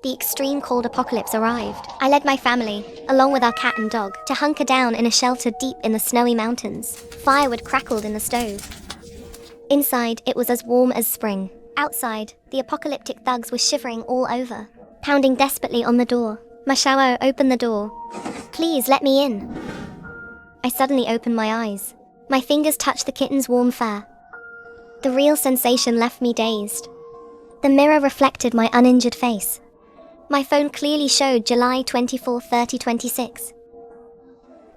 The extreme cold apocalypse arrived. I led my family, along with our cat and dog, to hunker down in a shelter deep in the snowy mountains. Firewood crackled in the stove. Inside, it was as warm as spring. Outside, the apocalyptic thugs were shivering all over, pounding desperately on the door. Mashao, open the door. Please, let me in. I suddenly opened my eyes. My fingers touched the kitten's warm fur. The real sensation left me dazed. The mirror reflected my uninjured face. My phone clearly showed July 24, 2026.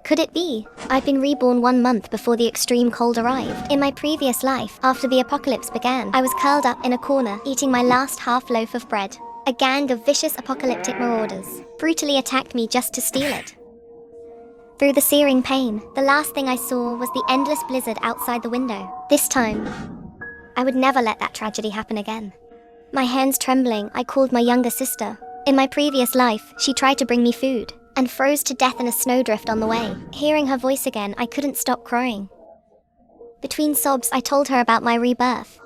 Could it be? I'd been reborn 1 month before the extreme cold arrived. In my previous life, after the apocalypse began, I was curled up in a corner, eating my last half loaf of bread. A gang of vicious apocalyptic marauders brutally attacked me just to steal it. Through the searing pain, the last thing I saw was the endless blizzard outside the window. This time, I would never let that tragedy happen again. My hands trembling, I called my younger sister. In my previous life, she tried to bring me food, and froze to death in a snowdrift on the way. Hearing her voice again, I couldn't stop crying. Between sobs, I told her about my rebirth.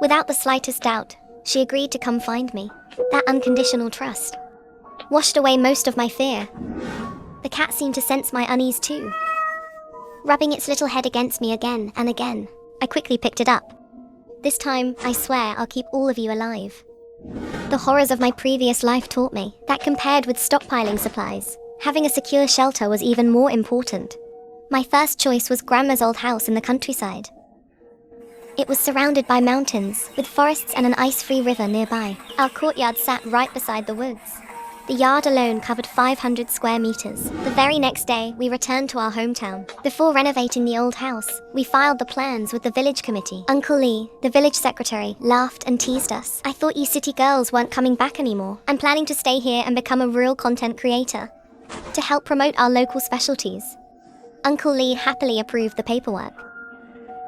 Without the slightest doubt, she agreed to come find me. That unconditional trust washed away most of my fear. The cat seemed to sense my unease too. Rubbing its little head against me again and again, I quickly picked it up. This time, I swear I'll keep all of you alive. The horrors of my previous life taught me that compared with stockpiling supplies, having a secure shelter was even more important. My first choice was Grandma's old house in the countryside. It was surrounded by mountains, with forests and an ice-free river nearby. Our courtyard sat right beside the woods. The yard alone covered 500 square meters. The very next day, we returned to our hometown. Before renovating the old house, we filed the plans with the village committee. Uncle Lee, the village secretary, laughed and teased us. I thought you city girls weren't coming back anymore. I'm planning to stay here and become a real content creator to help promote our local specialties. Uncle Lee happily approved the paperwork.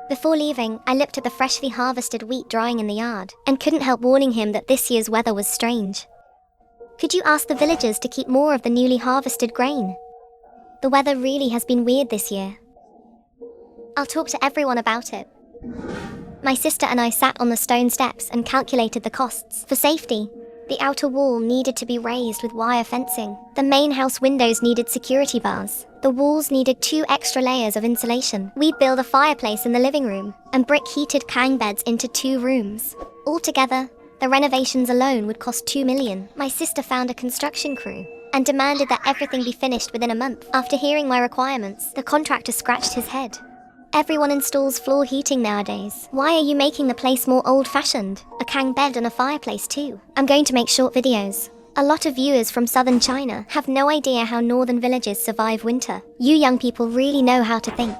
Before leaving, I looked at the freshly harvested wheat drying in the yard and couldn't help warning him that this year's weather was strange. Could you ask the villagers to keep more of the newly harvested grain? The weather really has been weird this year. I'll talk to everyone about it. My sister and I sat on the stone steps and calculated the costs. For safety, the outer wall needed to be raised with wire fencing. The main house windows needed security bars. The walls needed 2 extra layers of insulation. We'd build a fireplace in the living room and brick-heated kang beds into 2 rooms. Altogether, the renovations alone would cost 2 million. My sister found a construction crew and demanded that everything be finished within a month. After hearing my requirements, the contractor scratched his head. Everyone installs floor heating nowadays. Why are you making the place more old-fashioned? A kang bed and a fireplace too. I'm going to make short videos. A lot of viewers from southern China have no idea how northern villages survive winter. You young people really know how to think.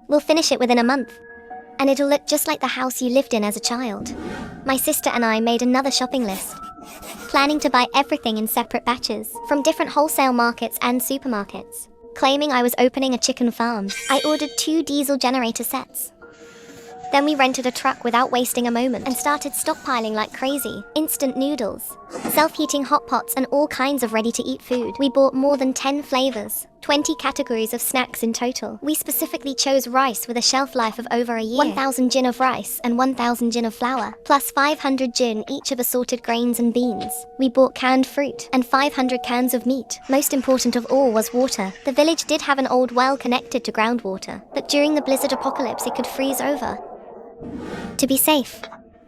We'll finish it within a month, and it'll look just like the house you lived in as a child. My sister and I made another shopping list, planning to buy everything in separate batches from different wholesale markets and supermarkets. Claiming I was opening a chicken farm, I ordered 2 diesel generator sets. Then we rented a truck without wasting a moment and started stockpiling like crazy. Instant noodles, self-heating hot pots, and all kinds of ready-to-eat food. We bought more than 10 flavors, 20 categories of snacks in total. We specifically chose rice with a shelf life of over a year. 1,000 jin of rice and 1,000 jin of flour, plus 500 jin each of assorted grains and beans. We bought canned fruit and 500 cans of meat. Most important of all was water. The village did have an old well connected to groundwater, but during the blizzard apocalypse it could freeze over. To be safe,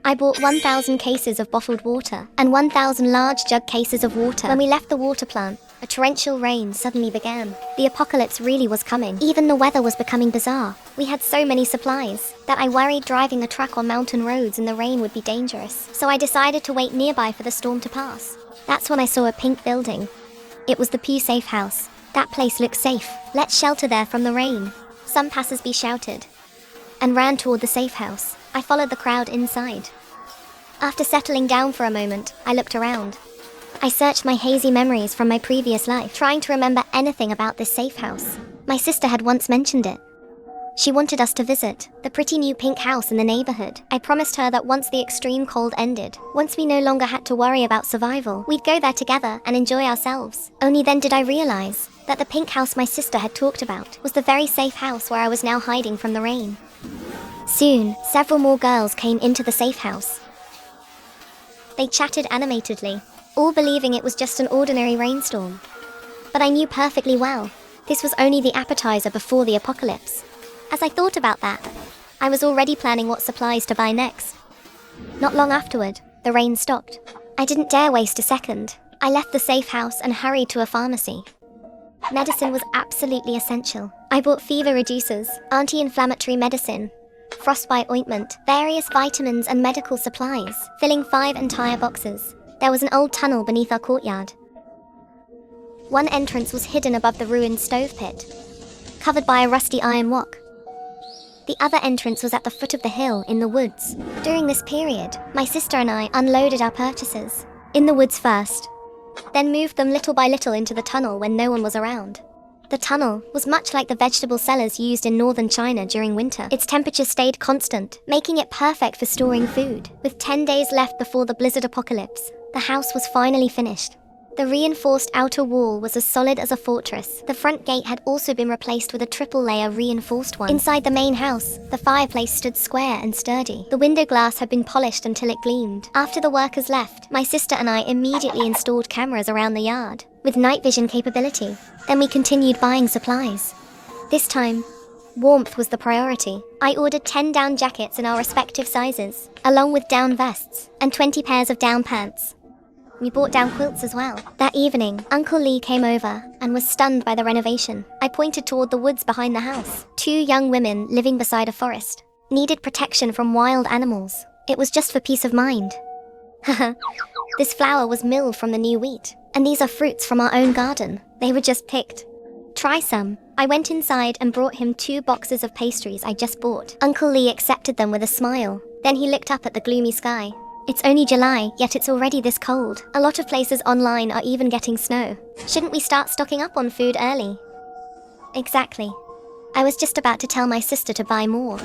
I bought 1,000 cases of bottled water and 1,000 large jug cases of water. When we left the water plant, a torrential rain suddenly began. The apocalypse really was coming. Even the weather was becoming bizarre. We had so many supplies that I worried driving the truck on mountain roads in the rain would be dangerous. So I decided to wait nearby for the storm to pass. That's when I saw a pink building. It was the Pew Safe House. That place looked safe. Let's shelter there from the rain. Some passers-by shouted and ran toward the safe house. I followed the crowd inside. After settling down for a moment, I looked around. I searched my hazy memories from my previous life, trying to remember anything about this safe house. My sister had once mentioned it. She wanted us to visit the pretty new pink house in the neighborhood. I promised her that once the extreme cold ended, once we no longer had to worry about survival, we'd go there together and enjoy ourselves. Only then did I realize that the pink house my sister had talked about was the very safe house where I was now hiding from the rain. Soon, several more girls came into the safe house. They chatted animatedly, all believing it was just an ordinary rainstorm. But I knew perfectly well, this was only the appetizer before the apocalypse. As I thought about that, I was already planning what supplies to buy next. Not long afterward, the rain stopped. I didn't dare waste a second. I left the safe house and hurried to a pharmacy. Medicine was absolutely essential. I bought fever reducers, anti-inflammatory medicine, frostbite ointment, various vitamins and medical supplies, filling 5 entire boxes. There was an old tunnel beneath our courtyard. One entrance was hidden above the ruined stove pit, covered by a rusty iron wok. The other entrance was at the foot of the hill in the woods. During this period, my sister and I unloaded our purchases in the woods first, then moved them little by little into the tunnel when no one was around. The tunnel was much like the vegetable cellars used in northern China during winter. Its temperature stayed constant, making it perfect for storing food. With 10 days left before the blizzard apocalypse, the house was finally finished. The reinforced outer wall was as solid as a fortress. The front gate had also been replaced with a triple-layer reinforced one. Inside the main house, the fireplace stood square and sturdy. The window glass had been polished until it gleamed. After the workers left, my sister and I immediately installed cameras around the yard, with night vision capability. Then we continued buying supplies. This time, warmth was the priority. I ordered 10 down jackets in our respective sizes, along with down vests, and 20 pairs of down pants. We bought down quilts as well. That evening, Uncle Lee came over and was stunned by the renovation. I pointed toward the woods behind the house. 2 young women living beside a forest needed protection from wild animals. It was just for peace of mind. Haha, this flour was milled from the new wheat, and these are fruits from our own garden. They were just picked. Try some. I went inside and brought him 2 boxes of pastries I just bought. Uncle Lee accepted them with a smile. Then he looked up at the gloomy sky. It's only July, yet it's already this cold. A lot of places online are even getting snow. Shouldn't we start stocking up on food early? Exactly. I was just about to tell my sister to buy more.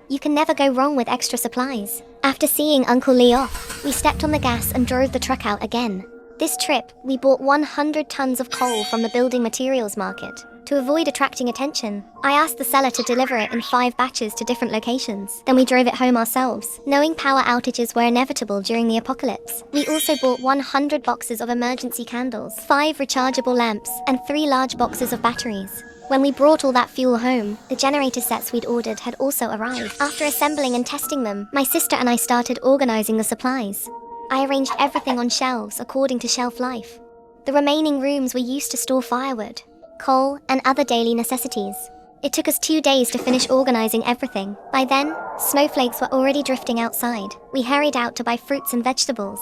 You can never go wrong with extra supplies. After seeing Uncle Lee off, we stepped on the gas and drove the truck out again. This trip, we bought 100 tons of coal from the building materials market. To avoid attracting attention, I asked the seller to deliver it in 5 batches to different locations. Then we drove it home ourselves, knowing power outages were inevitable during the apocalypse. We also bought 100 boxes of emergency candles, 5 rechargeable lamps, and 3 large boxes of batteries. When we brought all that fuel home, the generator sets we'd ordered had also arrived. After assembling and testing them, my sister and I started organizing the supplies. I arranged everything on shelves according to shelf life. The remaining rooms were used to store firewood, coal, and other daily necessities. It took us 2 days to finish organizing everything. By then, snowflakes were already drifting outside. We hurried out to buy fruits and vegetables.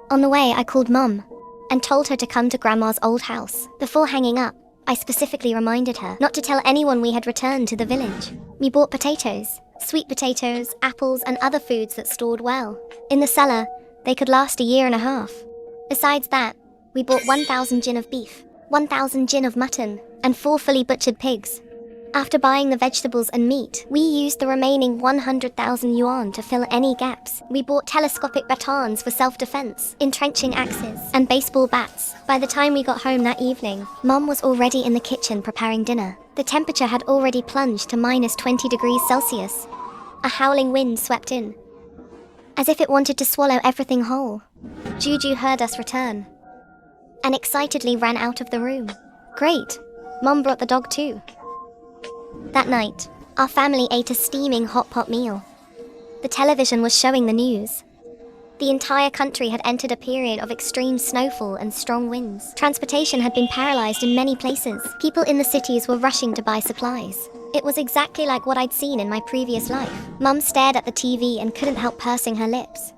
On the way, I called Mum and told her to come to Grandma's old house. Before hanging up, I specifically reminded her not to tell anyone we had returned to the village. We bought potatoes, sweet potatoes, apples, and other foods that stored well. In the cellar, they could last a year and a half. Besides that, we bought 1,000 jin of beef, 1,000 jin of mutton, and 4 fully butchered pigs. After buying the vegetables and meat, we used the remaining 100,000 yuan to fill any gaps. We bought telescopic batons for self-defense, entrenching axes, and baseball bats. By the time we got home that evening, Mom was already in the kitchen preparing dinner. The temperature had already plunged to minus 20 degrees Celsius. A howling wind swept in, as if it wanted to swallow everything whole. Juju heard us return and excitedly ran out of the room. Great! Mom brought the dog too. That night, our family ate a steaming hot pot meal. The television was showing the news. The entire country had entered a period of extreme snowfall and strong winds. Transportation had been paralyzed in many places. People in the cities were rushing to buy supplies. It was exactly like what I'd seen in my previous life. Mum stared at the TV and couldn't help pursing her lips.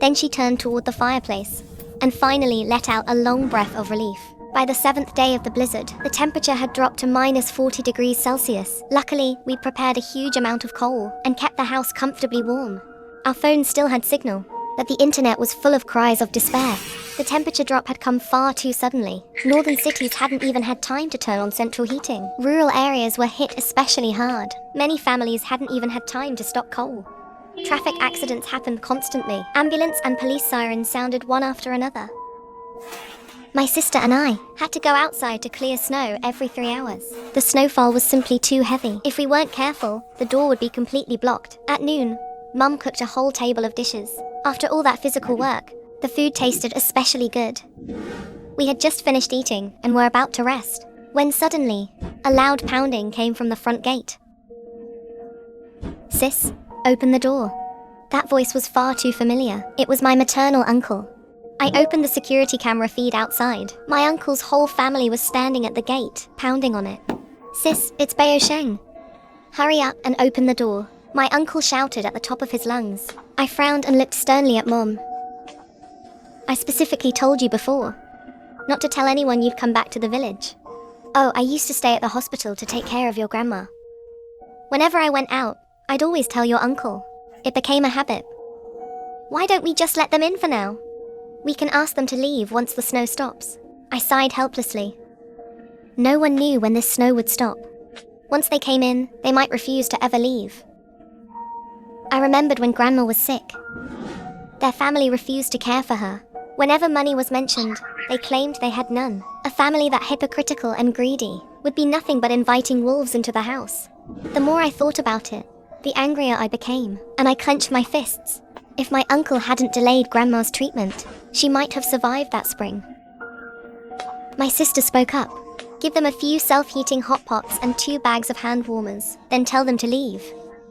Then she turned toward the fireplace and finally let out a long breath of relief. By the 7th day of the blizzard, the temperature had dropped to minus 40 degrees Celsius. Luckily, we'd prepared a huge amount of coal and kept the house comfortably warm. Our phone still had signal, but the internet was full of cries of despair. The temperature drop had come far too suddenly. Northern cities hadn't even had time to turn on central heating. Rural areas were hit especially hard. Many families hadn't even had time to stock coal. Traffic accidents happened constantly. Ambulance and police sirens sounded one after another. My sister and I had to go outside to clear snow every 3 hours. The snowfall was simply too heavy. If we weren't careful, the door would be completely blocked. At noon, Mum cooked a whole table of dishes. After all that physical work, The food tasted especially good. We had just finished eating and were about to rest, when suddenly, a loud pounding came from the front gate. "Sis, open the door." That voice was far too familiar. It was my maternal uncle. I opened the security camera feed outside. My uncle's whole family was standing at the gate, pounding on it. "Sis, it's Bayo Sheng. Hurry up and open the door," my uncle shouted at the top of his lungs. I frowned and looked sternly at Mom. "I specifically told you before, not to tell anyone you'd come back to the village." "Oh, I used to stay at the hospital to take care of your grandma. Whenever I went out, I'd always tell your uncle. It became a habit." "Why don't we just let them in for now? We can ask them to leave once the snow stops." I sighed helplessly. No one knew when this snow would stop. Once they came in, they might refuse to ever leave. I remembered when Grandma was sick. Their family refused to care for her. Whenever money was mentioned, they claimed they had none. A family that hypocritical and greedy would be nothing but inviting wolves into the house. The more I thought about it, the angrier I became, and I clenched my fists. If my uncle hadn't delayed Grandma's treatment, she might have survived that spring. My sister spoke up. "Give them a few self-heating hot pots and 2 bags of hand warmers, then tell them to leave."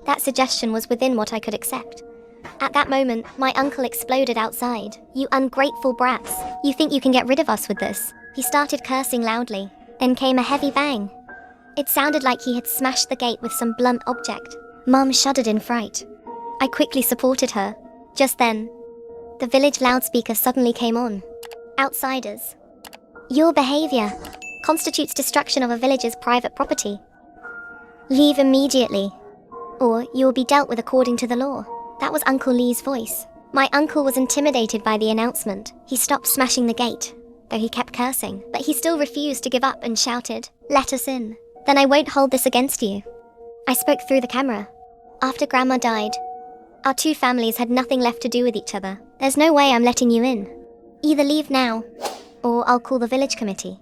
That suggestion was within what I could accept. At that moment, my uncle exploded outside. "You ungrateful brats. You think you can get rid of us with this?" He started cursing loudly. Then came a heavy bang. It sounded like he had smashed the gate with some blunt object. Mom shuddered in fright. I quickly supported her. Just then, the village loudspeaker suddenly came on. "Outsiders. Your behavior constitutes destruction of a village's private property. Leave immediately, or you will be dealt with according to the law." That was Uncle Lee's voice. My uncle was intimidated by the announcement. He stopped smashing the gate, though he kept cursing, but he still refused to give up and shouted, "Let us in. Then I won't hold this against you." I spoke through the camera. "After Grandma died, our 2 families had nothing left to do with each other. There's no way I'm letting you in. Either leave now, or I'll call the village committee."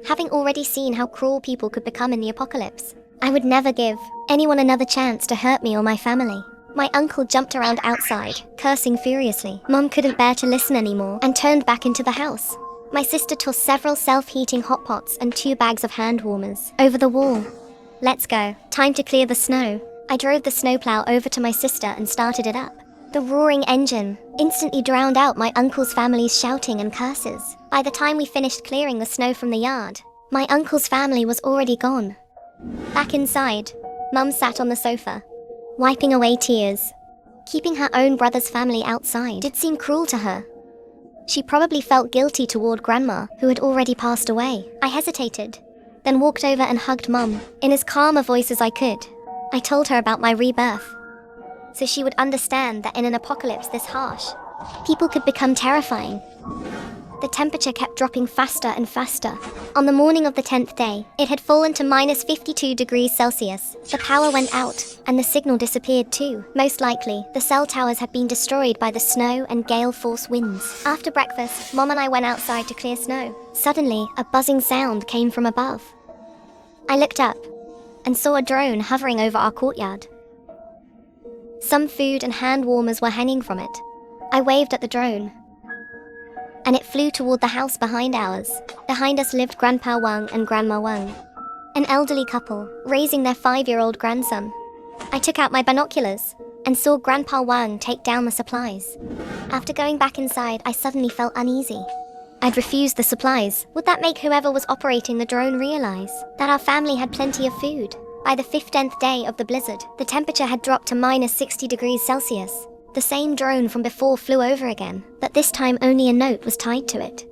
Having already seen how cruel people could become in the apocalypse, I would never give anyone another chance to hurt me or my family. My uncle jumped around outside, cursing furiously. Mom couldn't bear to listen anymore and turned back into the house. My sister tossed several self-heating hot pots and 2 bags of hand warmers over the wall. "Let's go. Time to clear the snow." I drove the snowplow over to my sister and started it up. The roaring engine instantly drowned out my uncle's family's shouting and curses. By the time we finished clearing the snow from the yard, my uncle's family was already gone. Back inside, Mum sat on the sofa, wiping away tears. Keeping her own brother's family outside did seem cruel to her. She probably felt guilty toward Grandma, who had already passed away. I hesitated, then walked over and hugged Mum. In as calm a voice as I could, I told her about my rebirth, so she would understand that in an apocalypse this harsh, people could become terrifying. The temperature kept dropping faster and faster. On the morning of the 10th day, it had fallen to minus 52 degrees Celsius. The power went out, and the signal disappeared too. Most likely, the cell towers had been destroyed by the snow and gale force winds. After breakfast, Mom and I went outside to clear snow. Suddenly, a buzzing sound came from above. I looked up and saw a drone hovering over our courtyard. Some food and hand warmers were hanging from it. I waved at the drone, and it flew toward the house behind ours. Behind us lived Grandpa Wang and Grandma Wang, an elderly couple, raising their 5-year-old grandson. I took out my binoculars and saw Grandpa Wang take down the supplies. After going back inside, I suddenly felt uneasy. I'd refused the supplies. Would that make whoever was operating the drone realize that our family had plenty of food? By the 15th day of the blizzard, the temperature had dropped to minus 60 degrees Celsius. The same drone from before flew over again, but this time only a note was tied to it.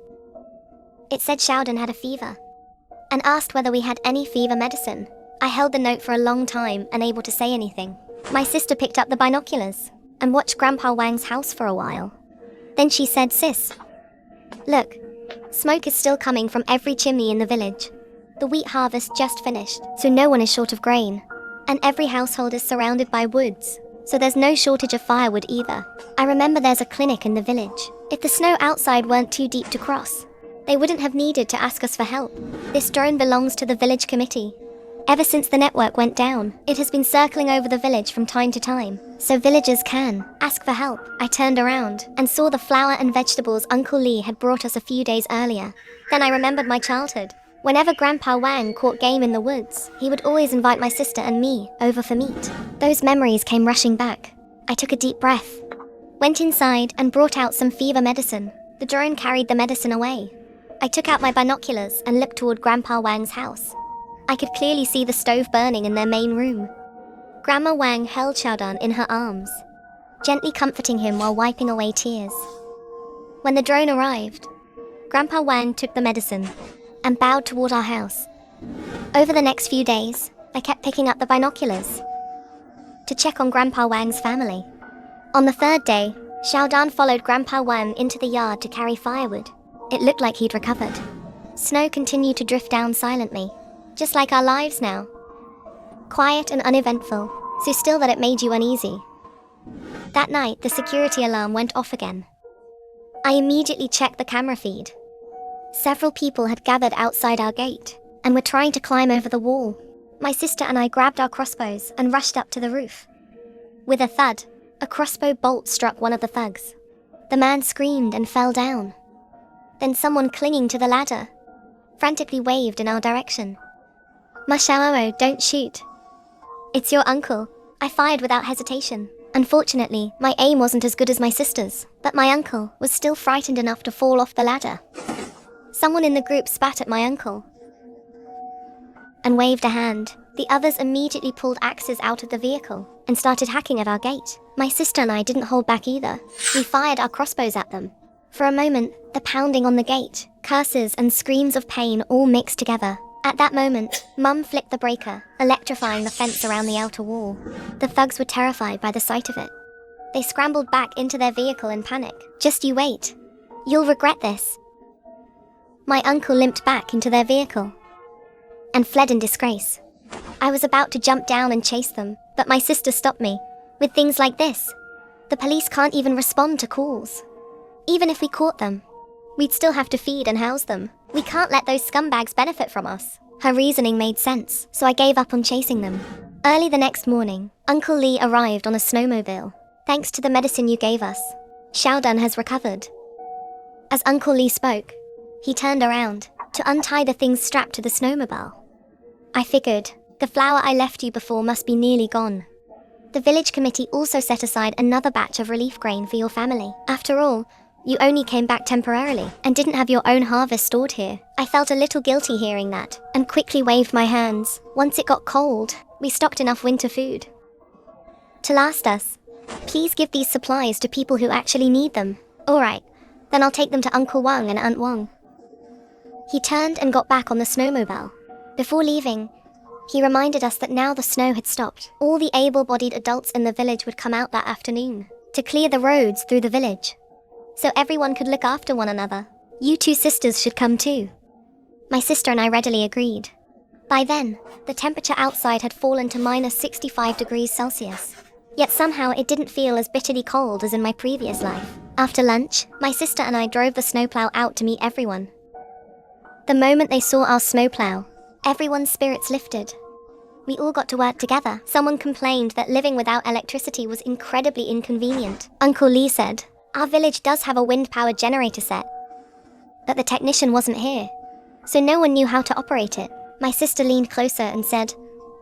It said Xiaodan had a fever, and asked whether we had any fever medicine. I held the note for a long time, unable to say anything. My sister picked up the binoculars and watched Grandpa Wang's house for a while. Then she said, "Sis, look, smoke is still coming from every chimney in the village. The wheat harvest just finished, so no one is short of grain. And every household is surrounded by woods, so there's no shortage of firewood either. I remember there's a clinic in the village. If the snow outside weren't too deep to cross, they wouldn't have needed to ask us for help. This drone belongs to the village committee. Ever since the network went down, it has been circling over the village from time to time, so villagers can ask for help. I turned around and saw the flour and vegetables Uncle Lee had brought us a few days earlier. Then I remembered my childhood. Whenever Grandpa Wang caught game in the woods, he would always invite my sister and me over for meat. Those memories came rushing back. I took a deep breath, went inside and brought out some fever medicine. The drone carried the medicine away. I took out my binoculars and looked toward Grandpa Wang's house. I could clearly see the stove burning in their main room. Grandma Wang held Xiaodan in her arms, gently comforting him while wiping away tears. When the drone arrived, Grandpa Wang took the medicine and bowed toward our house. Over the next few days, I kept picking up the binoculars to check on Grandpa Wang's family. On the third day, Xiaodan followed Grandpa Wang into the yard to carry firewood. It looked like he'd recovered. Snow continued to drift down silently, just like our lives now. Quiet and uneventful, so still that it made you uneasy. That night, the security alarm went off again. I immediately checked the camera feed. Several people had gathered outside our gate and were trying to climb over the wall. My sister and I grabbed our crossbows and rushed up to the roof. With a thud, a crossbow bolt struck one of the thugs. The man screamed and fell down. Then someone clinging to the ladder frantically waved in our direction. "Ma Xiaoao, don't shoot. It's your uncle." I fired without hesitation. Unfortunately, my aim wasn't as good as my sister's, but my uncle was still frightened enough to fall off the ladder. Someone in the group spat at my uncle and waved a hand. The others immediately pulled axes out of the vehicle and started hacking at our gate. My sister and I didn't hold back either. We fired our crossbows at them. For a moment, the pounding on the gate, curses and screams of pain all mixed together. At that moment, Mum flicked the breaker, electrifying the fence around the outer wall. The thugs were terrified by the sight of it. They scrambled back into their vehicle in panic. "Just you wait. You'll regret this." My uncle limped back into their vehicle and fled in disgrace. I was about to jump down and chase them, but my sister stopped me. "With things like this, the police can't even respond to calls. Even if we caught them, we'd still have to feed and house them. We can't let those scumbags benefit from us." Her reasoning made sense, so I gave up on chasing them. Early the next morning, Uncle Lee arrived on a snowmobile. "Thanks to the medicine you gave us, Xiaodan has recovered." As Uncle Lee spoke, he turned around to untie the things strapped to the snowmobile. I figured, the flour I left you before must be nearly gone. The village committee also set aside another batch of relief grain for your family. After all, you only came back temporarily and didn't have your own harvest stored here. I felt a little guilty hearing that and quickly waved my hands. Once it got cold, we stocked enough winter food to last us. "Please give these supplies to people who actually need them." "Alright, then I'll take them to Uncle Wang and Aunt Wang." He turned and got back on the snowmobile. Before leaving, he reminded us that now the snow had stopped, all the able-bodied adults in the village would come out that afternoon to clear the roads through the village, so everyone could look after one another. "You two sisters should come too." My sister and I readily agreed. By then, the temperature outside had fallen to minus 65 degrees Celsius. Yet somehow it didn't feel as bitterly cold as in my previous life. After lunch, my sister and I drove the snowplow out to meet everyone. The moment they saw our snowplow, everyone's spirits lifted. We all got to work together. Someone complained that living without electricity was incredibly inconvenient. Uncle Lee said, "Our village does have a wind-powered generator set, but the technician wasn't here, so no one knew how to operate it." My sister leaned closer and said,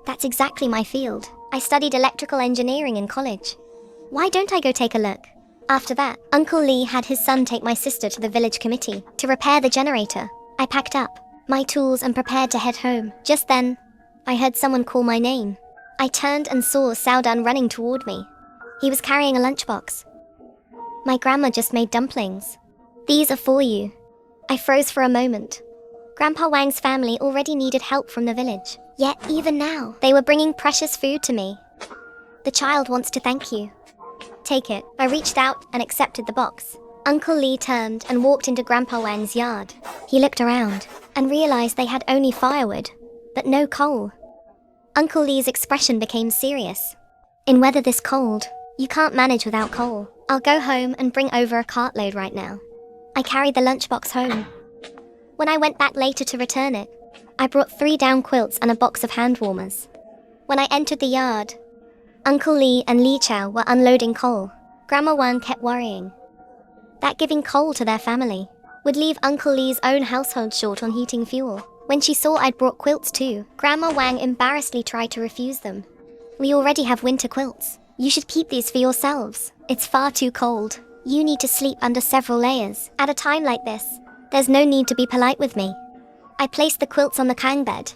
"That's exactly my field. I studied electrical engineering in college. Why don't I go take a look?" After that, Uncle Lee had his son take my sister to the village committee to repair the generator. I packed up my tools and prepared to head home. Just then, I heard someone call my name. I turned and saw Xiaodan running toward me. He was carrying a lunchbox. "My grandma just made dumplings. These are for you." I froze for a moment. Grandpa Wang's family already needed help from the village. Yet, even now, they were bringing precious food to me. "The child wants to thank you. Take it." I reached out and accepted the box. Uncle Lee turned and walked into Grandpa Wang's yard. He looked around and realized they had only firewood, but no coal. Uncle Lee's expression became serious. "In weather this cold, you can't manage without coal. I'll go home and bring over a cartload right now." I carried the lunchbox home. When I went back later to return it, I brought 3 down quilts and a box of hand warmers. When I entered the yard, Uncle Lee and Lee Chow were unloading coal. Grandma Wang kept worrying that giving coal to their family would leave Uncle Lee's own household short on heating fuel. When she saw I'd brought quilts too, Grandma Wang embarrassedly tried to refuse them. "We already have winter quilts. You should keep these for yourselves. It's far too cold. You need to sleep under several layers. At a time like this, there's no need to be polite with me." I placed the quilts on the kang bed.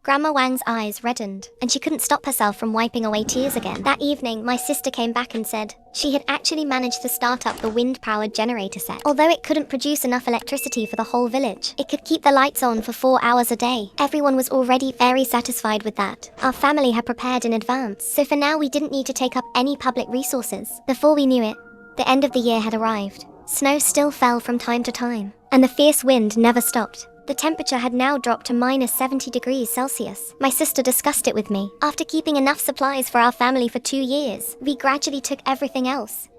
Grandma Wang's eyes reddened, and she couldn't stop herself from wiping away tears again. That evening, my sister came back and said she had actually managed to start up the wind-powered generator set. Although it couldn't produce enough electricity for the whole village, it could keep the lights on for 4 hours a day. Everyone was already very satisfied with that. Our family had prepared in advance, so for now we didn't need to take up any public resources. Before we knew it, the end of the year had arrived. Snow still fell from time to time, and the fierce wind never stopped. The temperature had now dropped to minus 70 degrees Celsius. My sister discussed it with me. After keeping enough supplies for our family for 2 years, we gradually took everything else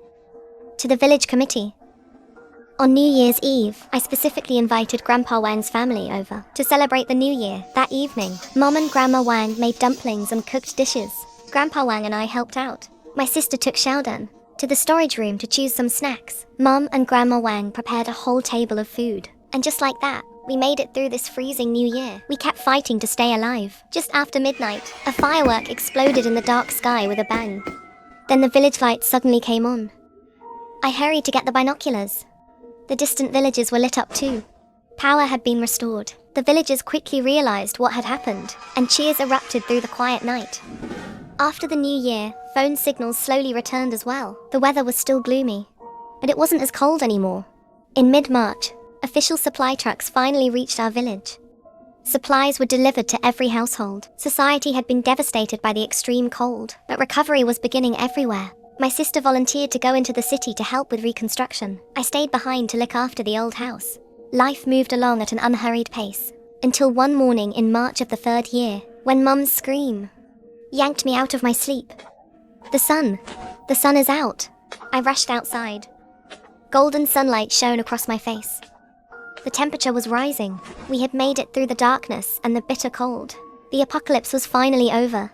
to the village committee. On New Year's Eve, I specifically invited Grandpa Wang's family over to celebrate the new year. That evening, Mom and Grandma Wang made dumplings and cooked dishes. Grandpa Wang and I helped out. My sister took Xiaodan to the storage room to choose some snacks. Mom and Grandma Wang prepared a whole table of food. And just like that, we made it through this freezing new year. We kept fighting to stay alive. Just after midnight, a firework exploded in the dark sky with a bang. Then the village lights suddenly came on. I hurried to get the binoculars. The distant villages were lit up too. Power had been restored. The villagers quickly realized what had happened, and cheers erupted through the quiet night. After the new year, phone signals slowly returned as well. The weather was still gloomy, but it wasn't as cold anymore. In mid-March, official supply trucks finally reached our village. Supplies were delivered to every household. Society had been devastated by the extreme cold, but recovery was beginning everywhere. My sister volunteered to go into the city to help with reconstruction. I stayed behind to look after the old house. Life moved along at an unhurried pace, until one morning in March of the 3rd year, when Mum's scream yanked me out of my sleep. The sun is out." I rushed outside. Golden sunlight shone across my face. The temperature was rising. We had made it through the darkness and the bitter cold. The apocalypse was finally over.